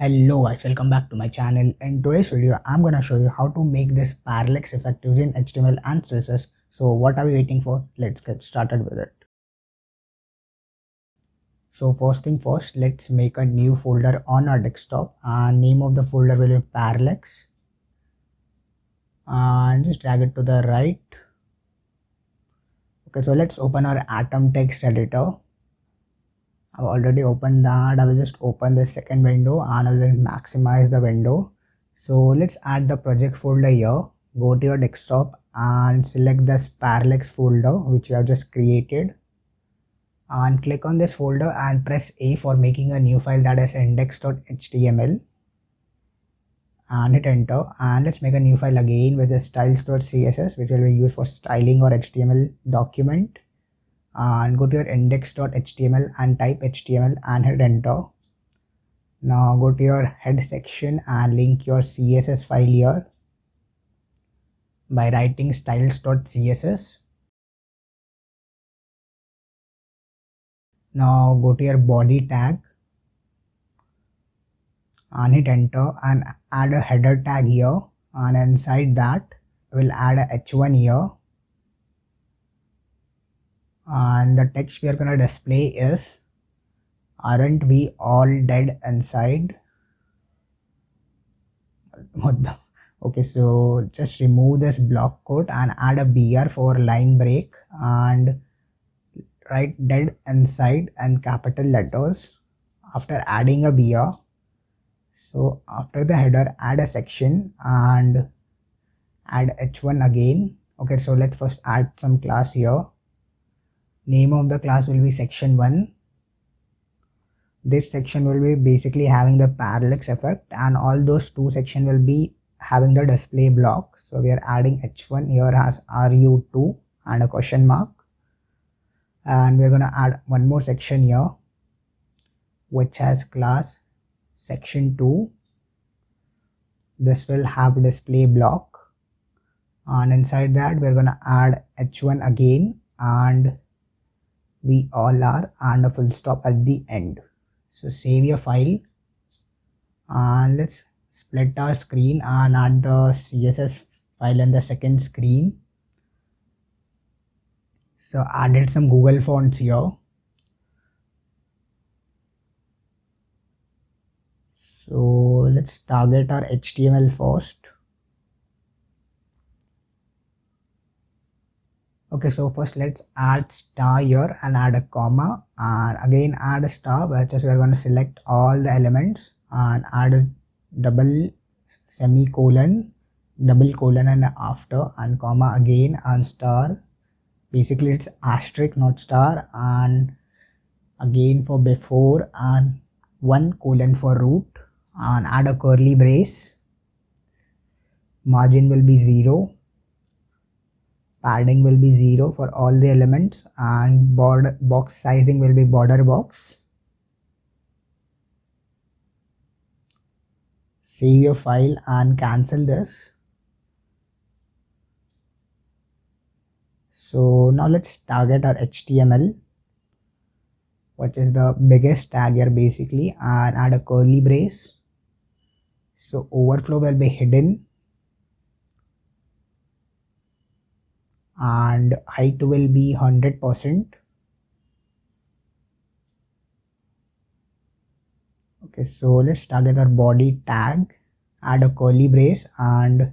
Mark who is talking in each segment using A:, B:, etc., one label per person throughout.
A: Hello guys, welcome back to my channel. In today's video, I'm gonna show you how to make this parallax effect using HTML and CSS. So what are we waiting for? Let's get started with it. So first thing first, let's make a new folder on our desktop and name of the folder will be parallax. And just drag it to the right. Okay, so let's open our Atom text editor. I've already opened that. I will just open the second window and I will maximize the window. So let's add the project folder here. Go to your desktop and select this parallax folder which you have just created and click on this folder and press A for making a new file, that is index.html, and hit enter. And let's make a new file again with the styles.css which will be used for styling or HTML document. And go to your index.html and type HTML and hit enter. Now go to your head section and link your CSS file here by writing styles.css. Now go to your body tag and hit enter and add a header tag here, and inside that we'll add a h1 here, and the text we are gonna display is "Aren't we all dead inside?" What the okay, so just remove this block quote and add a br for line break and write dead inside and capital letters after adding a br. So after the header, add a section and add h1 again. Okay, so let's first add some class here. Name of the class will be section1. This section will be basically having the parallax effect, and all those two sections will be having the display block. So we are adding h1 here as ru2 and a question mark, and we're gonna add one more section here which has class section2. This will have display block, and inside that we're gonna add h1 again and we all are and a full stop at the end. So save your file and let's split our screen and add the CSS file in the second screen. So added some Google fonts here. So let's target our HTML first. Okay, so first let's add star here and add a comma, and again add a star, which is we're going to select all the elements and add a double semicolon, double colon and after, and comma again and star. Basically it's asterisk not star, and again for before and one colon for root, and add a curly brace. Margin will be 0. Padding will be 0 for all the elements, and border box sizing will be border box. Save your file and cancel this. So now let's target our HTML, which is the biggest tag here basically, and add a curly brace. So overflow will be hidden and height will be 100%. Okay, so let's target our body tag, add a curly brace, and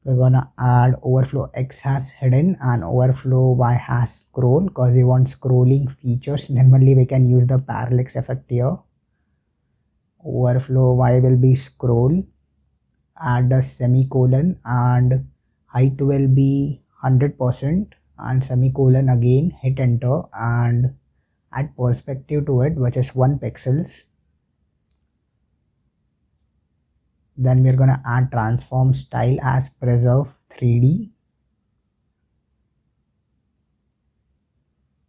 A: we're gonna add overflow x has hidden and overflow y has scroll because we want scrolling features. Normally we can use the parallax effect here. Overflow y will be scroll, add a semicolon, and height will be 100% and semicolon again, hit enter and add perspective to it, which is 1 pixels. Then we're gonna add transform style as preserve 3D.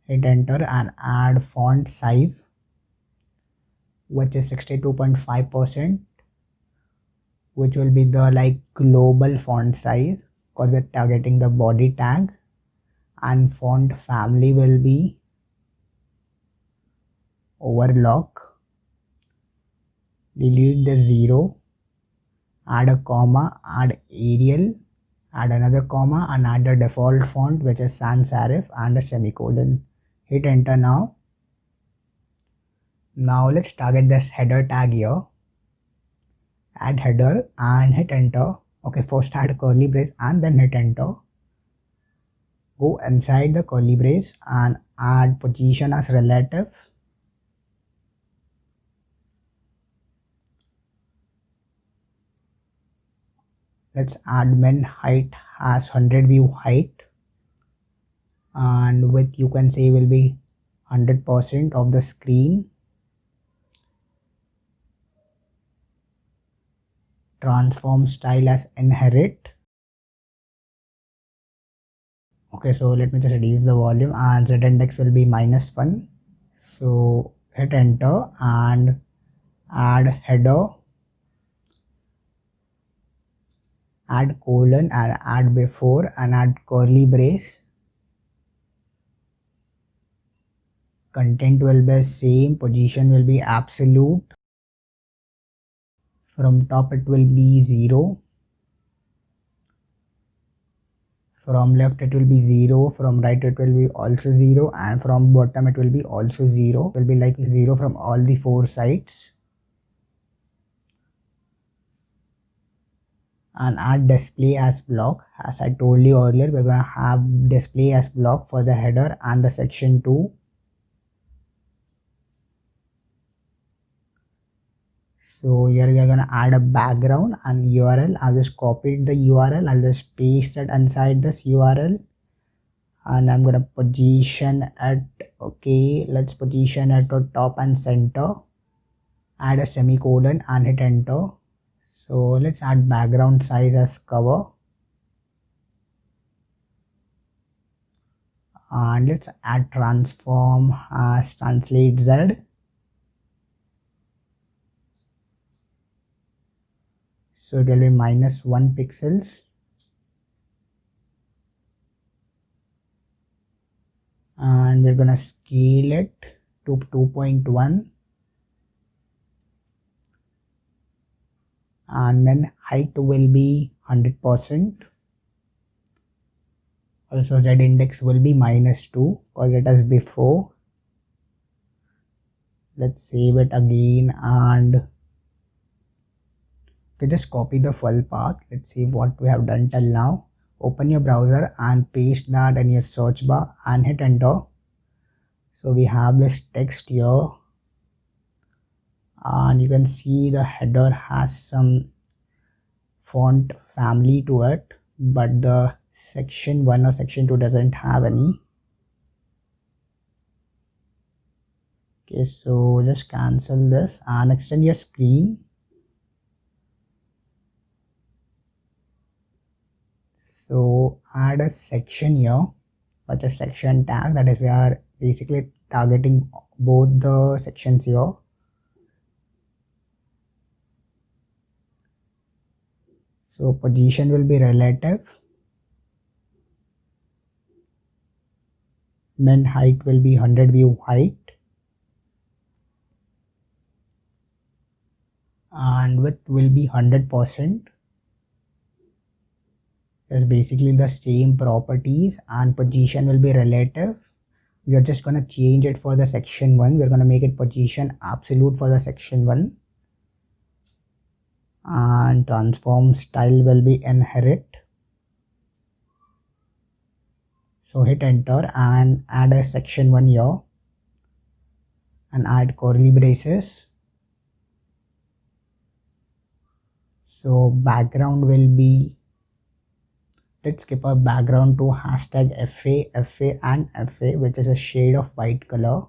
A: Hit enter and add font size, which is 62.5%, which will be the global font size because we're targeting the body tag, and font family will be overlock. delete the 0, add a comma, add Arial, add another comma and add the default font which is sans serif and a semicolon. Hit enter now. Now let's target this header tag here. Add header and hit enter. Okay, first add curly brace and then hit enter. Go inside the curly brace and add position as relative. Let's add min height as 100 view height, and width you can say will be 100% of the screen. Transform style as inherit. Okay, so let me just reduce the volume and z index will be -1. So hit enter and add header, add colon and add before and add curly brace. Content will be same, position will be absolute. From top it will be 0. From left it will be 0, from right it will be also 0, and from bottom it will be also 0. It will be like 0 from all the 4 sides. And add display as block. As I told you earlier, we're gonna have display as block for the header and the section 2. So here we are gonna add a background and URL. I've just copied the URL. I'll just paste it inside this URL. And I'm gonna position it. Okay, let's position it to top and center. Add a semicolon and hit enter. So let's add background size as cover. And let's add transform as translate Z. So it will be -1 pixels. And we're gonna scale it to 2.1. And then height will be 100%. Also Z index will be -2 because it is before. Let's save it again and okay, just copy the full path. Let's see what we have done till now. Open your browser and paste that in your search bar and hit enter. So we have this text here and you can see the header has some font family to it, but the section 1 or section 2 doesn't have any. Okay, so just cancel this and extend your screen. So add a section here, which is section tag, that is we are basically targeting both the sections here. So position will be relative. Min height will be 100 view height. And width will be 100%. It's basically the same properties, and position will be relative. We are just gonna change it for the section 1. We're gonna make it position absolute for the section 1. And transform style will be inherit. So hit enter and add a section 1 here and add curly braces. So background will be, let's skip our background to hashtag FA and FA, which is a shade of white color.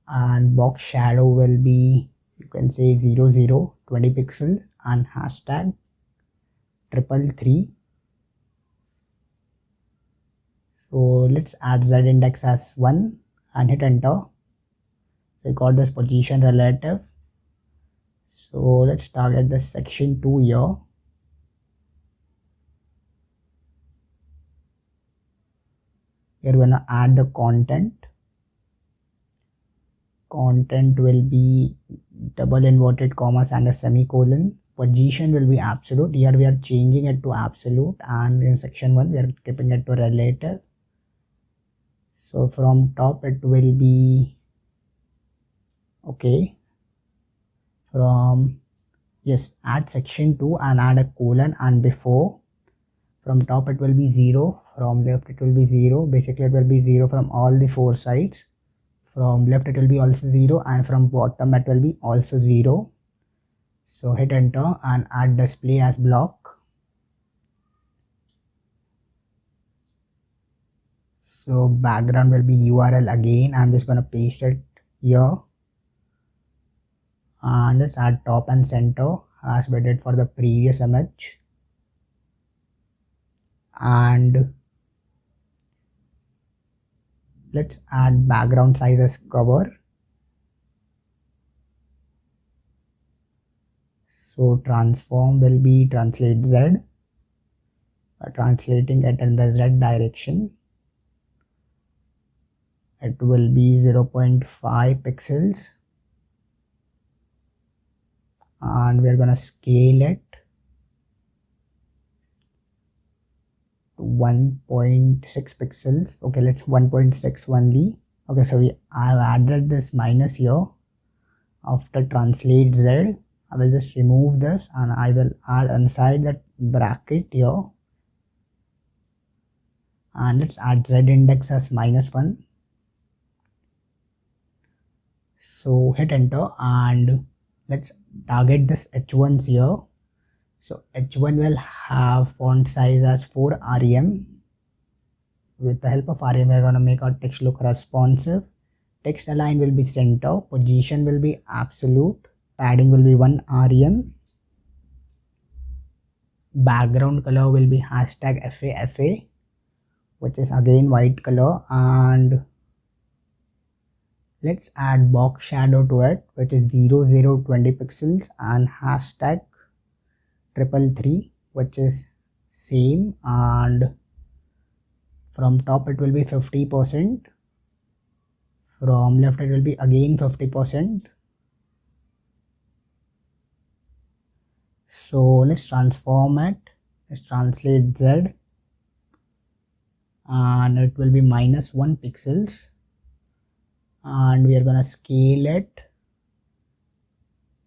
A: And box shadow will be, you can say 00, 20 pixels, and hashtag 333. So let's add Z index as 1 and hit enter. So we got this position relative. So let's target the section 2 here. We're gonna add the content. Content will be double inverted commas and a semicolon. Position will be absolute. Here we are changing it to absolute, and in section 1 we are keeping it to relative. So from top it will be okay. From yes, add section 2 and add a colon, and before from top it will be 0, from left it will be 0. Basically it will be 0 from all the 4 sides. From left it will be also 0, and from bottom it will be also 0. So hit enter and add display as block. So background will be URL again. I'm just gonna paste it here, and let's add top and center as we did for the previous image. And let's add background size as cover. So transform will be translate Z, translating it in the Z direction. It will be 0.5 pixels, and we're gonna scale it to 1.6 pixels. Okay, let's 1.6 only. Okay, so I've added this minus here. After translate Z, I will just remove this and I will add inside that bracket here, and let's add Z index as -1. So hit enter and let's target this H1s here. So H1 will have font size as 4 rem. With the help of rem, we're gonna make our text look responsive. Text align will be center, position will be absolute, padding will be 1 rem, background color will be #FA, which is again white color, and let's add box shadow to it, which is 0020 pixels, and #333, which is same, and from top it will be 50%, from left it will be again 50%. So let's transform it. Let's translate Z, and it will be -1 pixels, and we are gonna scale it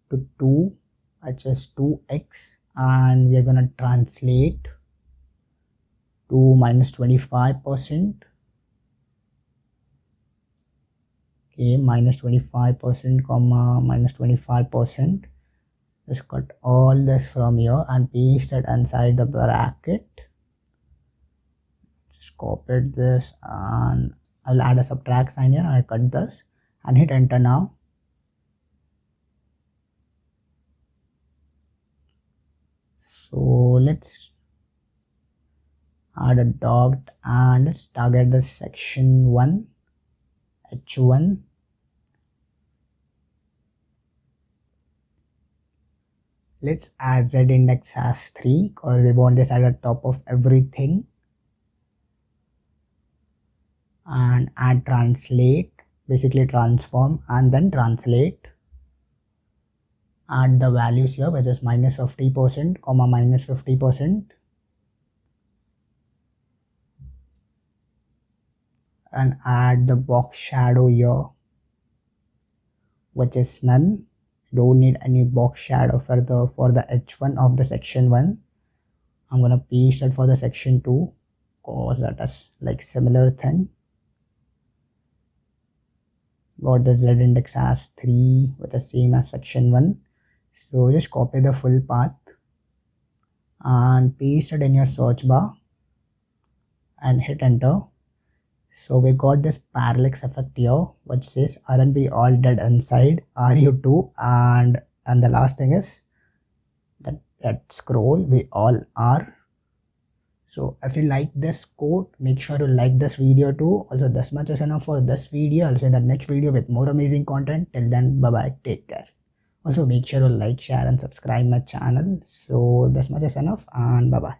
A: to 2, which is 2x, and we are gonna translate to -25%. Okay, -25%, -25%. Just cut all this from here and paste it inside the bracket. Just copy this, and I'll add a subtract sign here. I'll cut this and hit enter now. So let's add a dot and let's target the section 1, H1. Let's add Z index as 3 because we want this at the top of everything. And add translate, basically transform and then translate. Add the values here, which is -50%, -50%. And add the box shadow here, which is none. Don't need any box shadow for the H1 of the section 1. I'm gonna paste it for the section 2 cause that is like similar thing. Got the Z index as 3, which is same as section 1. So just copy the full path and paste it in your search bar and hit enter. So we got this parallax effect here, which says aren't we all dead inside, are you too? And the last thing is that scroll, we all are. So if you like this quote, make sure to like this video too. Also this much is enough for this video. Also in the next video with more amazing content. Till then, bye bye, take care. Also make sure to like, share and subscribe my channel. So this much is enough, and bye bye.